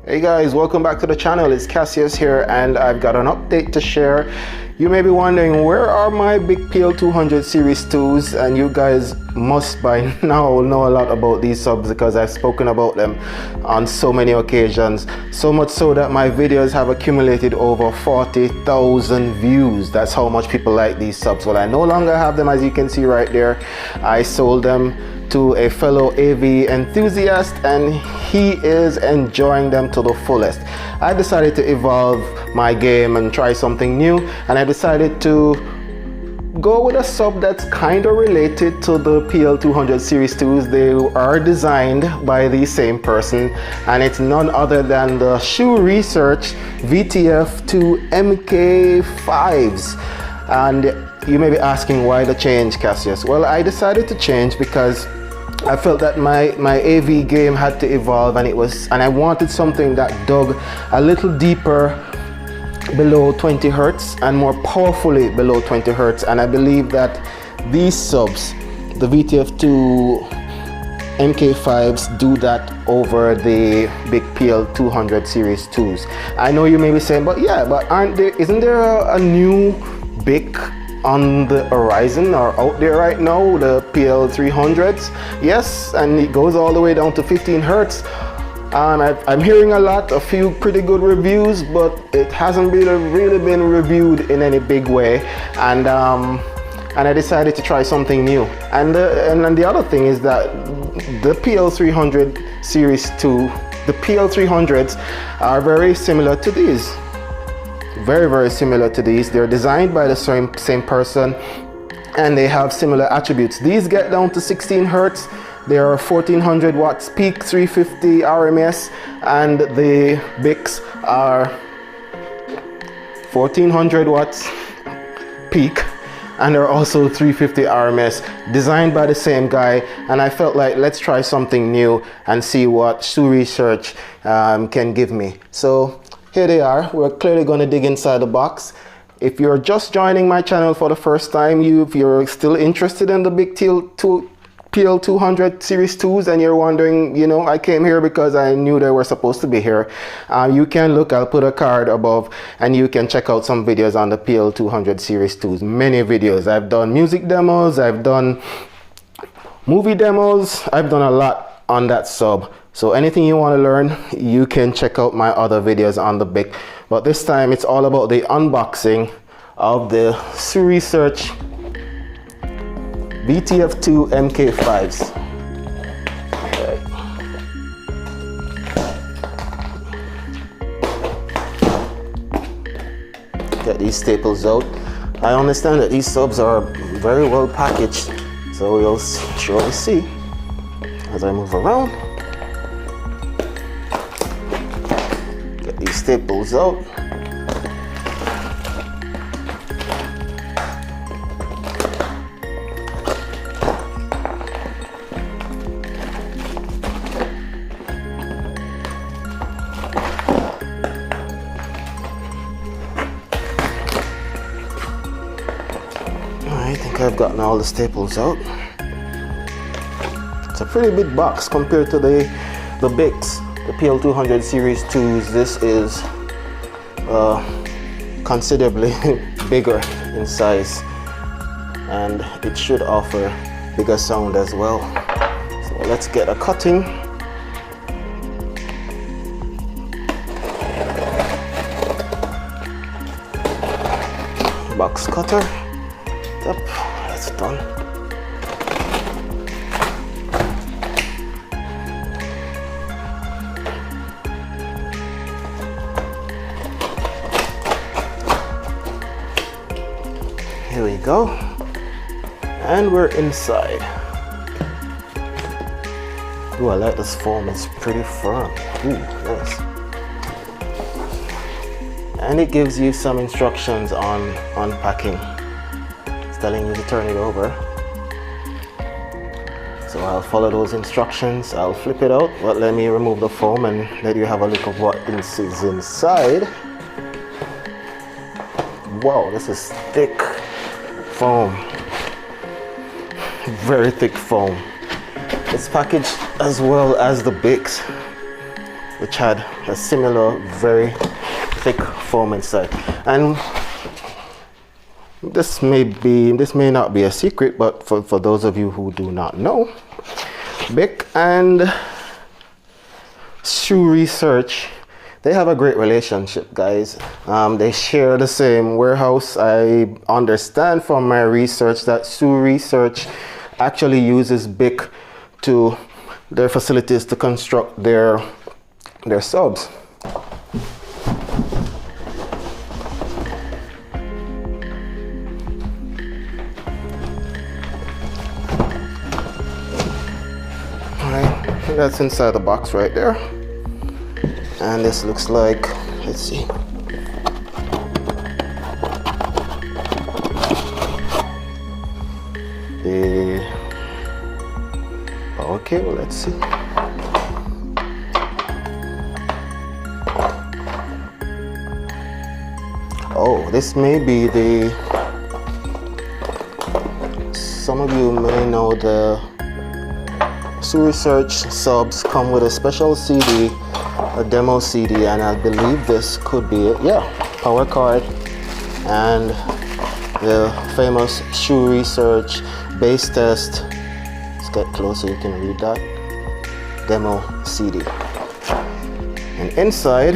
Hey guys, welcome back to the channel. It's Cassius here and I've got an update to share. You may be wondering, where are my BIC PL-200 Series 2s? And you guys must by now know a lot about these subs because I've spoken about them on so many occasions. So much so that my videos have accumulated over 40,000 views. That's how much people like these subs. Well, I no longer have them, as you can see right there. I sold them to a fellow AV enthusiast and he is enjoying them to the fullest. I decided to evolve my game and try something new, and I decided to go with a sub that's kind of related to the PL-200 Series 2s. They are designed by the same person, and it's none other than the Shoe Research VTF-2 MK5s. And you may be asking, why the change, Cassius? Well, I decided to change because I felt that my AV game had to evolve, and I wanted something that dug a little deeper below 20 hertz and more powerfully below 20 hertz. And I believe that these subs, the VTF-2 MK5s, do that over the BIC PL-200 Series 2s. I know you may be saying, but isn't there a new BIC on the horizon or out there right now, the PL-300s? Yes, and it goes all the way down to 15 hertz. I'm hearing a few pretty good reviews, but it hasn't really been reviewed in any big way, and I decided to try something new. And the other thing is that the PL-300 Series 2, the PL-300s are very similar to these. Very similar to these. They're designed by the same person and they have similar attributes. These get down to 16 hertz. They are 1400 watts peak, 350 RMS, and the BICs are 1400 watts peak and they're also 350 RMS, designed by the same guy. And I felt like, let's try something new and see what Shoe Research can give me. So here they are. We're clearly going to dig inside the box. If you're just joining my channel for the first time, if you're still interested in the BIC PL-200 Series 2s and you're wondering, I came here because I knew they were supposed to be here, you can look, I'll put a card above, and you can check out some videos on the PL-200 Series 2s. Many videos. I've done music demos, I've done movie demos, I've done a lot on that sub. So anything you want to learn, you can check out my other videos on the BIC. But this time it's all about the unboxing of the Shoe Research VTF-2 MK5s. Okay. Get these staples out. I understand that these subs are very well packaged, so you'll surely see as I move around. These staples out. I think I've gotten all the staples out. It's a pretty big box compared to the BICs. The PL-200 Series 2s, this is considerably bigger in size, and it should offer bigger sound as well. So let's get a cutting. Box cutter. Yep, that's done. Here we go, and we're inside. Ooh, I like this foam, it's pretty firm. Ooh, nice. And it gives you some instructions on unpacking. It's telling you to turn it over. So I'll follow those instructions. I'll flip it out, but let me remove the foam and let you have a look of what is inside. Wow, this is thick foam. Very thick foam. It's packaged as well as the BICs. which had a similar very thick foam inside. And this may not be a secret, but for those of you who do not know, BIC and Shoe Research, they have a great relationship, guys. They share the same warehouse. I understand from my research that Shoe Research actually uses BIC to their facilities to construct their subs. Alright, that's inside the box right there. And this looks like, let's see. The power cable, let's see. Oh, this may be the, some of you may know the Shoe Research subs come with a special CD, a demo CD, and I believe this could be it. Yeah, power card and the famous Shoe Research bass test. Let's get close so you can read that. Demo CD. And inside,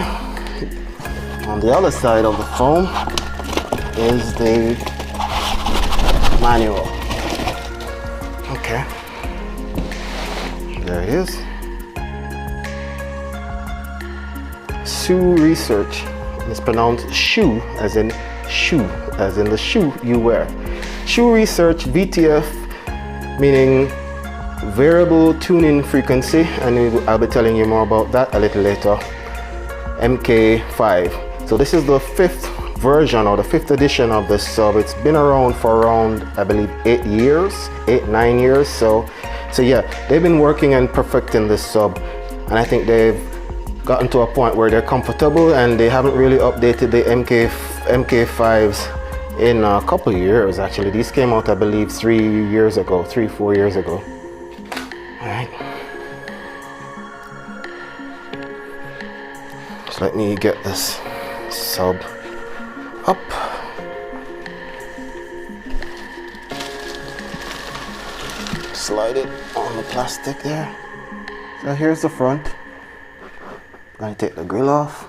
on the other side of the foam, is the manual. Okay, there it is. Shoe Research. It's pronounced shoe as in shoe, as in the shoe you wear. Shoe Research VTF, meaning variable tuning frequency, and I'll be telling you more about that a little later. MK5. So this is the 5th version or the 5th edition of this sub. It's been around for around, I believe, 9 years. So yeah, they've been working and perfecting this sub, and I think they've gotten to a point where they're comfortable, and they haven't really updated the MK5s in a couple of years. Actually, these came out, I believe, 4 years ago. All right, so let me get this sub up. Slide it on the plastic there. So here's the front. I'm going to take the grill off.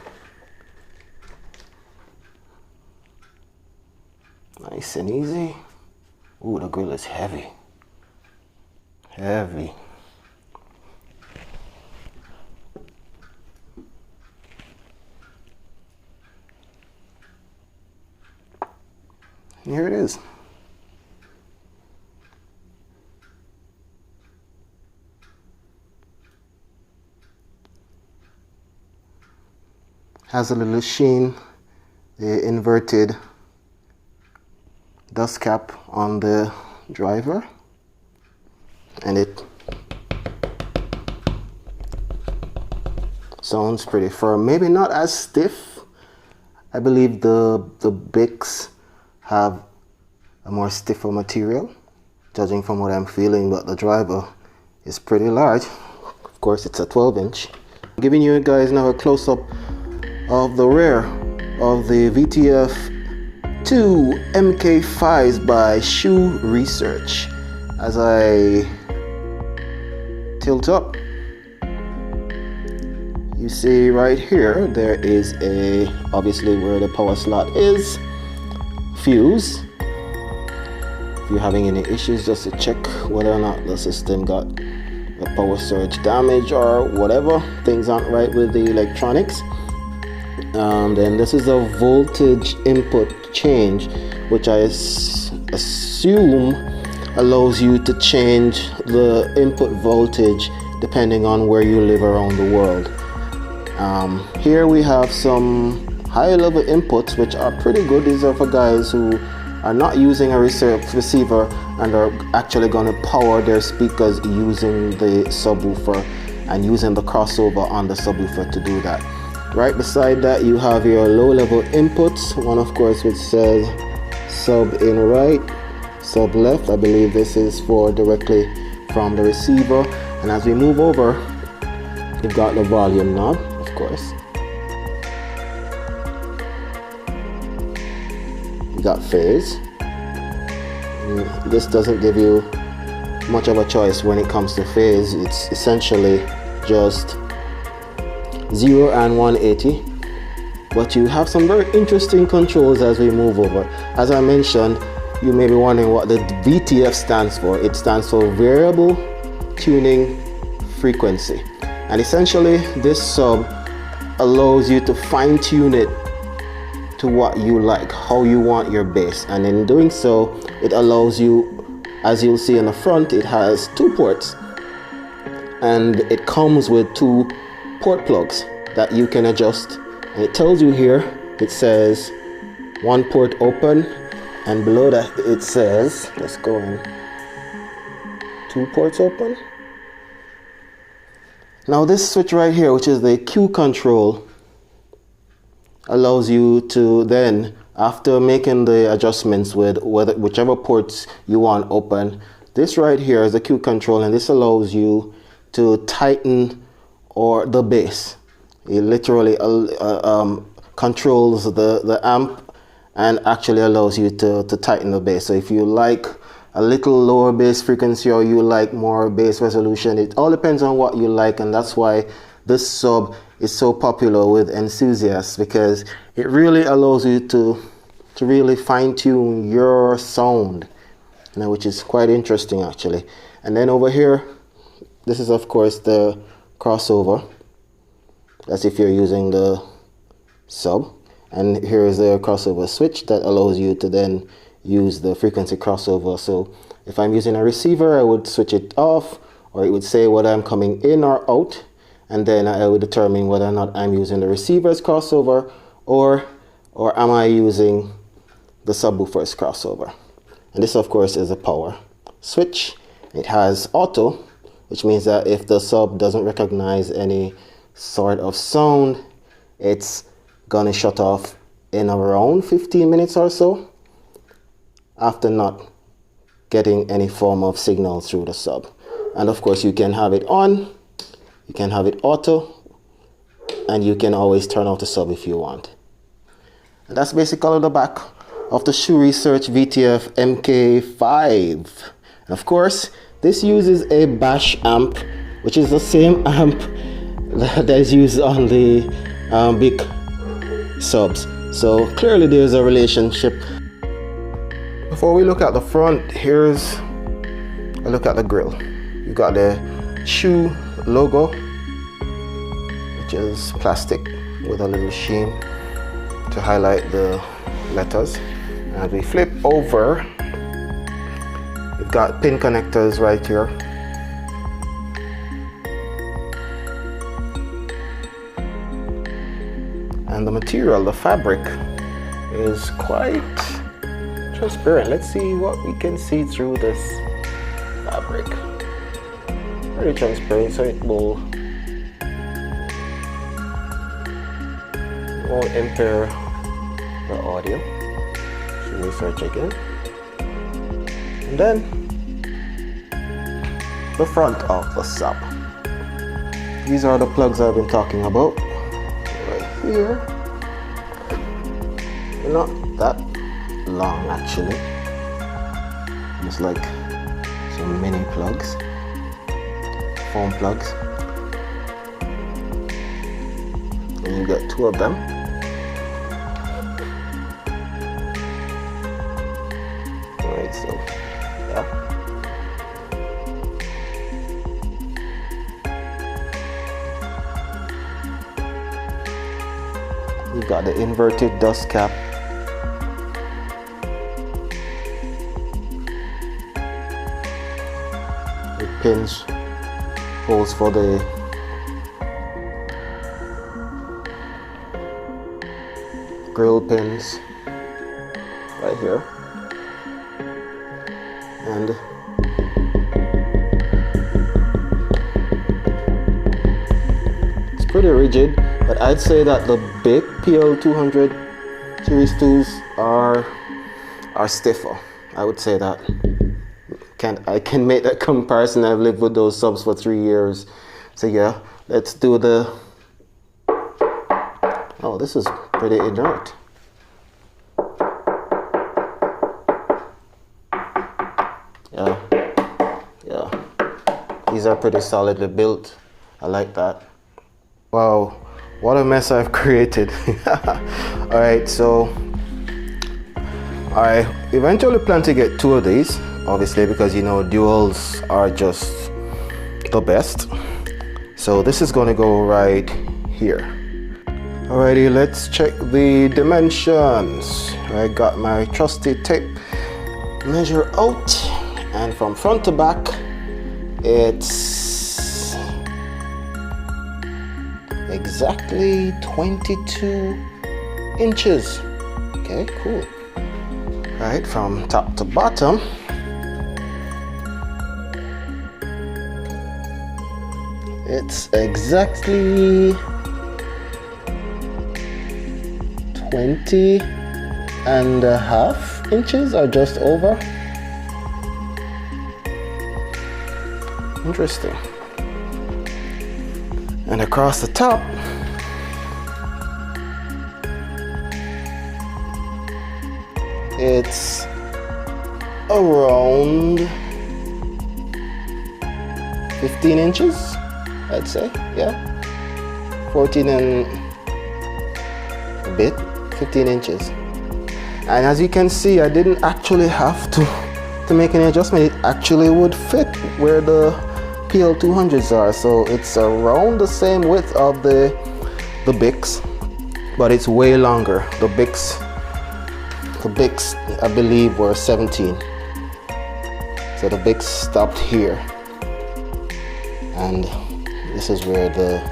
Nice and easy. Ooh, the grill is heavy. Heavy. And here it is. Has a little sheen, the inverted dust cap on the driver, and it sounds pretty firm. Maybe not as stiff. I believe the BICs have a more stiffer material, judging from what I'm feeling, but the driver is pretty large. Of course, it's a 12-inch. I'm giving you guys now a close-up of the rear of the VTF-2 MK5s by Shoe Research. As I tilt up, you see right here there is obviously where the power slot is, fuse. If you're having any issues, just to check whether or not the system got a power surge damage or whatever, things aren't right with the electronics. Then this is a voltage input change, which I assume allows you to change the input voltage depending on where you live around the world. Here we have some high level inputs, which are pretty good. These are for guys who are not using a receiver and are actually going to power their speakers using the subwoofer and using the crossover on the subwoofer to do that. Right beside that, you have your low level inputs, one of course which says sub in right, sub left. I believe this is for directly from the receiver. And as we move over, you've got the volume knob. Of of course. You got phase. This doesn't give you much of a choice when it comes to phase. It's essentially just 0 and 180, but you have some very interesting controls as we move over. As I mentioned, you may be wondering what the VTF stands for. It stands for variable tuning frequency, and essentially this sub allows you to fine-tune it to what you like, how you want your bass, and in doing so it allows you, as you'll see in the front, it has 2 ports and it comes with 2 port plugs that you can adjust, and it tells you here, it says 1 port open, and below that it says, let's go in, 2 ports open. Now this switch right here, which is the Q control, allows you to then, after making the adjustments with whichever ports you want open, this right here is the Q control, and this allows you to tighten or the bass. It literally controls the amp and actually allows you to tighten the bass. So if you like a little lower bass frequency or you like more bass resolution, it all depends on what you like, and that's why this sub is so popular with enthusiasts, because it really allows you to really fine-tune your sound, which is quite interesting actually. And then over here, this is of course the crossover. That's if you're using the sub, and here is the crossover switch that allows you to then use the frequency crossover. So if I'm using a receiver, I would switch it off, or it would say whether I'm coming in or out, and then I would determine whether or not I'm using the receiver's crossover or am I using the subwoofer's crossover. And this of course is a power switch. It has auto, which means that if the sub doesn't recognize any sort of sound, it's gonna shut off in around 15 minutes or so after not getting any form of signal through the sub. And of course you can have it on, you can have it auto, and you can always turn off the sub if you want. And that's basically the back of the Shoe Research VTF MK5. And of course this uses a bash amp, which is the same amp that is used on the BIC subs. So clearly there's a relationship. Before we look at the front, here's a look at the grill. You got the Shoe logo, which is plastic with a little sheen to highlight the letters. And we flip over, you've got pin connectors right here. And the material, the fabric, is quite transparent. Let's see what we can see through this fabric. Very transparent, so it won't impair the audio. So research again. And then the front of the sub. These are the plugs I've been talking about. Right here. They're not that long actually. It's like some mini plugs, foam plugs, and you get 2 of them. Alright, so yeah. You got the inverted dust cap. With pins, holes for the grill pins right here. And it's pretty rigid, but I'd say that the BIC PL-200 Series 2s are stiffer. I would say that. I can make that comparison. I've lived with those subs for 3 years. So yeah, let's do the Oh, this is pretty inert. Yeah, these are pretty solidly built. I like that. Wow, what a mess I've created. All right, so I eventually plan to get 2 of these, obviously, because you know duals are just the best. So this is going to go right here. Alrighty, let's check the dimensions. I got my trusty tape measure out, and from front to back it's exactly 22 inches. Okay, cool. Right, from top to bottom it's exactly 20.5 inches, or just over. Interesting. And across the top it's around 15 inches, I'd say. Yeah, 14 and a bit, 15 inches. And as you can see, I didn't actually have to make any adjustment. It actually would fit where the PL-200s are. So it's around the same width of the BICs, but it's way longer. The BICs I believe were 17. So the BICs stopped here, and this is where the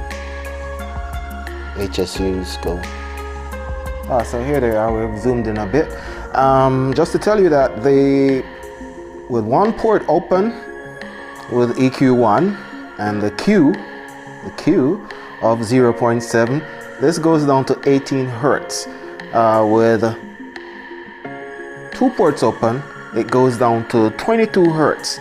HSUs go. So here they are. We've zoomed in a bit. Just to tell you that with one port open with EQ1 and the Q of 0.7, this goes down to 18 hertz. With 2 ports open, it goes down to 22 hertz.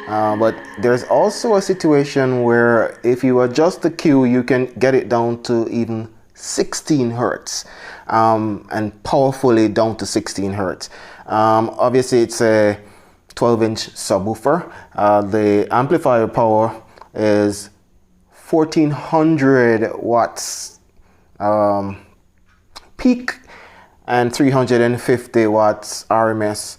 But there's also a situation where if you adjust the Q, you can get it down to even 16 hertz, and powerfully down to 16 hertz. Obviously it's a 12-inch subwoofer. The amplifier power is 1400 watts peak and 350 watts RMS.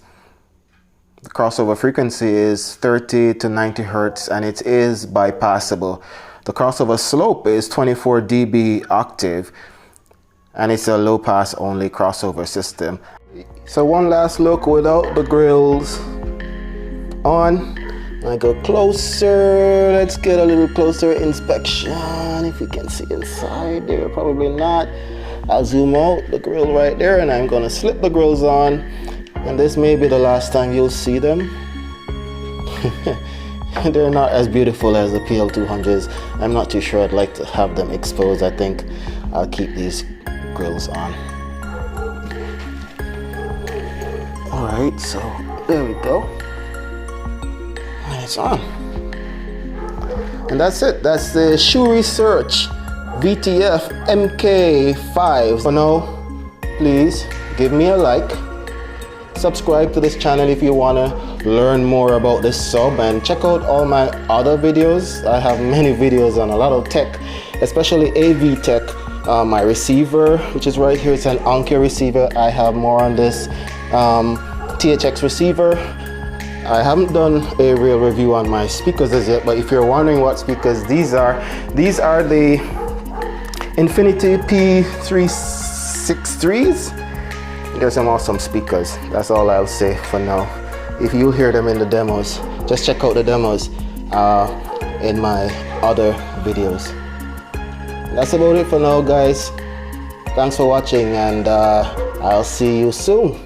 The crossover frequency is 30 to 90 hertz, and it is bypassable. The crossover slope is 24 dB octave, and it's a low pass only crossover system. So one last look without the grills on. I go closer. Let's get a little closer inspection. If we can see inside there, probably not. I'll zoom out the grill right there, and I'm gonna slip the grills on, and this may be the last time you'll see them. They're not as beautiful as the PL-200s. I'm not too sure I'd like to have them exposed. I think I'll keep these grills on. All right, so there we go. And it's on. And that's it. That's the Shoe Research VTF MK5. For now, please give me a like. Subscribe to this channel if you want to learn more about this sub, and check out all my other videos. I have many videos on a lot of tech, especially AV tech. My receiver, which is right here, it's an Anker receiver. I have more on this THX receiver. I haven't done a real review on my speakers as yet, but if you're wondering what speakers these are the Infinity P363s. There's some awesome speakers. That's all I'll say for now. If you hear them in the demos, just check out the demos in my other videos. That's about it for now, guys. Thanks for watching, and I'll see you soon.